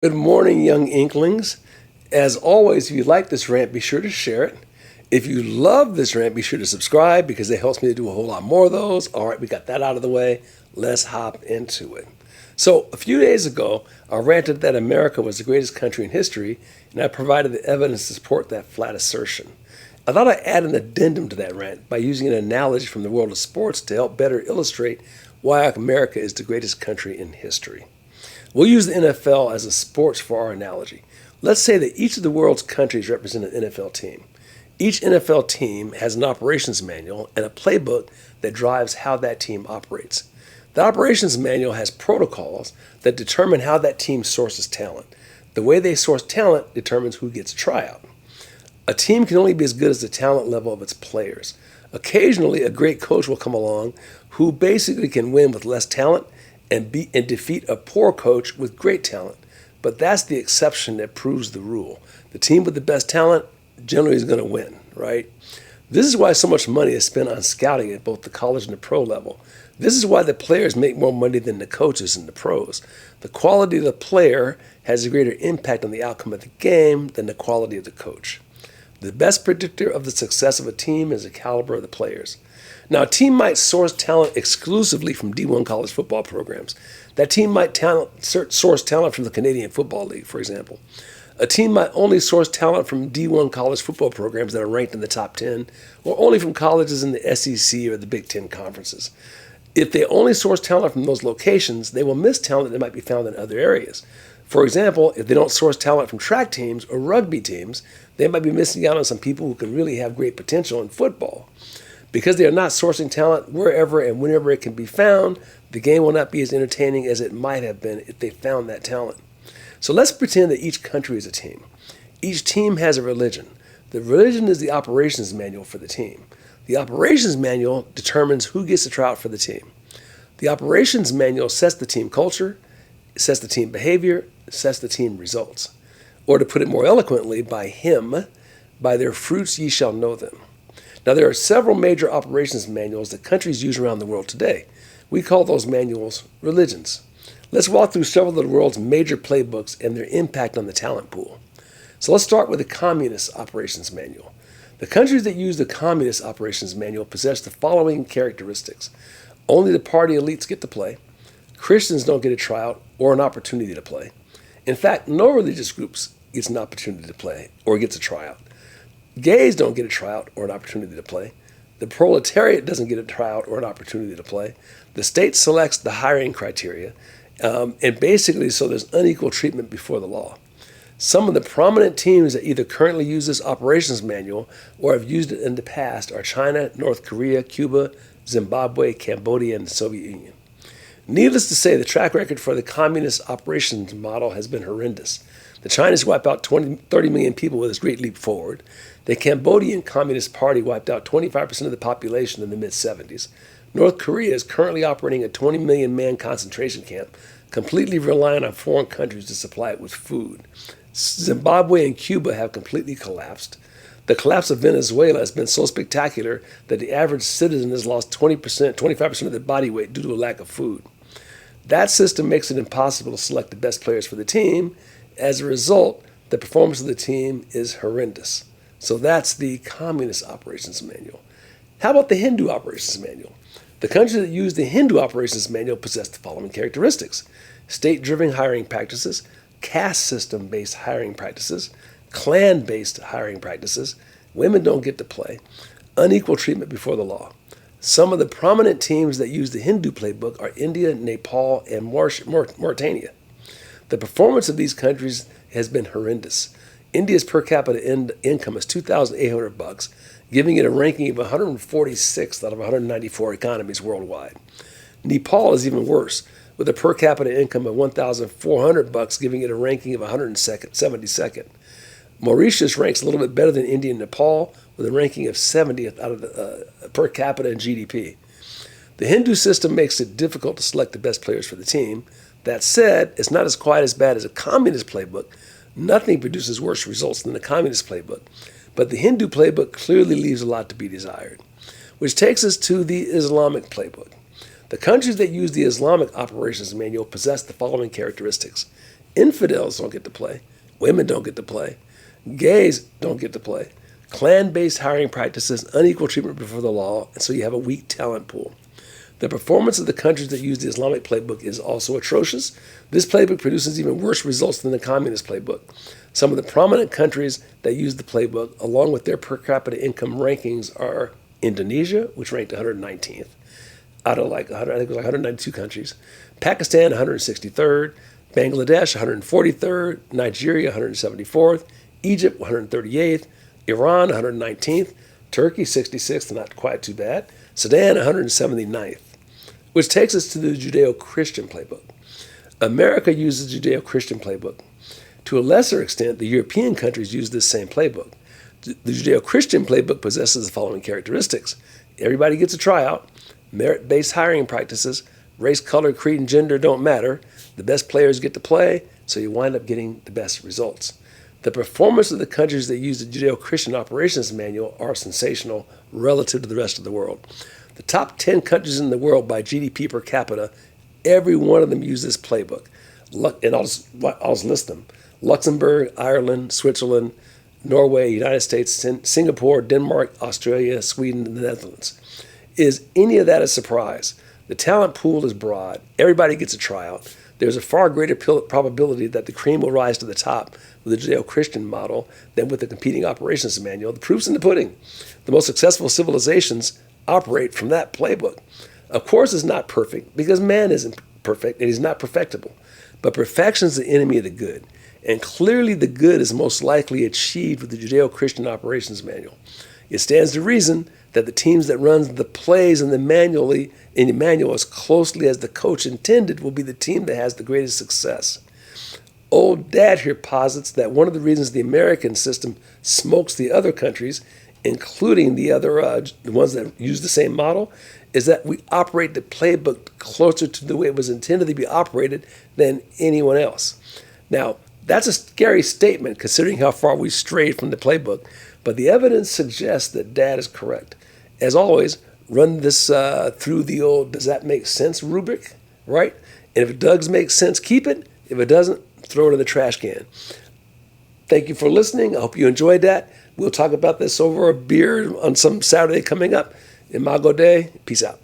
Good morning, young inklings. As always, if you like this rant, be sure to share it. If you love this rant, be sure to subscribe because it helps me to do a whole lot more of those. All right, we got that out of the way. Let's hop into it. So, a few days ago, I ranted that America was the greatest country in history, and I provided the evidence to support that flat assertion. I thought I'd add an addendum to that rant by using an analogy from the world of sports to help better illustrate why America is the greatest country in history. We'll use the NFL as a sports for our analogy. Let's say that each of the world's countries represent an NFL team. Each NFL team has an operations manual and a playbook that drives how that team operates. The operations manual has protocols that determine how that team sources talent. The way they source talent determines who gets a tryout. A team can only be as good as the talent level of its players. Occasionally, a great coach will come along who basically can win with less talent and defeat a poor coach with great talent. But that's the exception that proves the rule. The team with the best talent generally is going to win, right? This is why so much money is spent on scouting at both the college and the pro level. This is why the players make more money than the coaches and the pros. The quality of the player has a greater impact on the outcome of the game than the quality of the coach. The best predictor of the success of a team is the caliber of the players. Now, a team might source talent exclusively from D1 college football programs. That team might source talent from the Canadian Football League, for example. A team might only source talent from D1 college football programs that are ranked in the top 10, or only from colleges in the SEC or the Big Ten conferences. If they only source talent from those locations, they will miss talent that might be found in other areas. For example, if they don't source talent from track teams or rugby teams, they might be missing out on some people who can really have great potential in football. Because they are not sourcing talent wherever and whenever it can be found, the game will not be as entertaining as it might have been if they found that talent. So let's pretend that each country is a team. Each team has a religion. The religion is the operations manual for the team. The operations manual determines who gets to try out for the team. The operations manual sets the team culture, sets the team behavior, sets the team results. Or to put it more eloquently, by their fruits ye shall know them. Now, there are several major operations manuals that countries use around the world today. We call those manuals religions. Let's walk through several of the world's major playbooks and their impact on the talent pool. So let's start with the Communist Operations Manual. The countries that use the Communist Operations Manual possess the following characteristics. Only the party elites get to play. Christians don't get a tryout or an opportunity to play. In fact, no religious groups gets an opportunity to play or gets a tryout. Gays don't get a tryout or an opportunity to play. The proletariat doesn't get a tryout or an opportunity to play. The state selects the hiring criteria, and basically so there's unequal treatment before the law. Some of the prominent teams that either currently use this operations manual or have used it in the past are China, North Korea, Cuba, Zimbabwe, Cambodia, and the Soviet Union. Needless to say, the track record for the communist operations model has been horrendous. The Chinese wiped out 30 million people with this great leap forward. The Cambodian Communist Party wiped out 25% of the population in the mid-70s. North Korea is currently operating a 20 million man concentration camp, completely relying on foreign countries to supply it with food. Zimbabwe and Cuba have completely collapsed. The collapse of Venezuela has been so spectacular that the average citizen has lost 20%, 25% of their body weight due to a lack of food. That system makes it impossible to select the best players for the team. As a result, the performance of the team is horrendous. So that's the Communist Operations Manual. How about the Hindu Operations Manual? The countries that use the Hindu Operations Manual possess the following characteristics: state-driven hiring practices, caste system-based hiring practices, clan-based hiring practices, women don't get to play, unequal treatment before the law. Some of the prominent teams that use the Hindu playbook are India, Nepal, and Mauritania. The performance of these countries has been horrendous. India's per capita income is $2,800, giving it a ranking of 146th out of 194 economies worldwide. Nepal is even worse, with a per capita income of $1,400, giving it a ranking of 172nd. Mauritius ranks a little bit better than India and Nepal, with a ranking of 70th out of the per capita and GDP. The Hindu system makes it difficult to select the best players for the team. That said, it's not quite as bad as a communist playbook. Nothing produces worse results than the communist playbook. But the Hindu playbook clearly leaves a lot to be desired. Which takes us to the Islamic playbook. The countries that use the Islamic Operations Manual possess the following characteristics: Infidels don't get to play. Women don't get to play. Gays don't get to play. Clan-based hiring practices, unequal treatment before the law, and so you have a weak talent pool. The performance of the countries that use the Islamic playbook is also atrocious. This playbook produces even worse results than the communist playbook. Some of the prominent countries that use the playbook, along with their per capita income rankings, are Indonesia, which ranked 119th out of like 100, I think it was like 192 countries, Pakistan 163rd, Bangladesh 143rd, Nigeria 174th, Egypt 138th, Iran 119th, Turkey 66th, not quite too bad, Sudan 179th, which takes us to the Judeo-Christian playbook. America uses the Judeo-Christian playbook. To a lesser extent, the European countries use this same playbook. The Judeo-Christian playbook possesses the following characteristics. Everybody gets a tryout, merit-based hiring practices, race, color, creed, and gender don't matter. The best players get to play, so you wind up getting the best results. The performance of the countries that use the Judeo-Christian Operations Manual are sensational relative to the rest of the world. The top 10 countries in the world by GDP per capita, every one of them uses this playbook. And I'll just list them. Luxembourg, Ireland, Switzerland, Norway, United States, Singapore, Denmark, Australia, Sweden, and the Netherlands. Is any of that a surprise? The talent pool is broad. Everybody gets a tryout. There's a far greater probability that the cream will rise to the top with the Judeo-Christian model than with the competing operations manual. The proof's in the pudding. The most successful civilizations operate from that playbook. Of course, it's not perfect because man isn't perfect and he's not perfectible. But perfection is the enemy of the good. And clearly the good is most likely achieved with the Judeo-Christian Operations Manual. It stands to reason that the teams that run the plays in the manual as closely as the coach intended will be the team that has the greatest success. Old Dad here posits that one of the reasons the American system smokes the other countries, including the ones that use the same model, is that we operate the playbook closer to the way it was intended to be operated than anyone else. Now, that's a scary statement considering how far we strayed from the playbook, but the evidence suggests that Dad is correct. As always, run this through the old does that make sense rubric, right? And if it does make sense, keep it. If it doesn't, throw it in the trash can. Thank you for listening. I hope you enjoyed that. We'll talk about this over a beer on some Saturday coming up. Imago Dei. Peace out.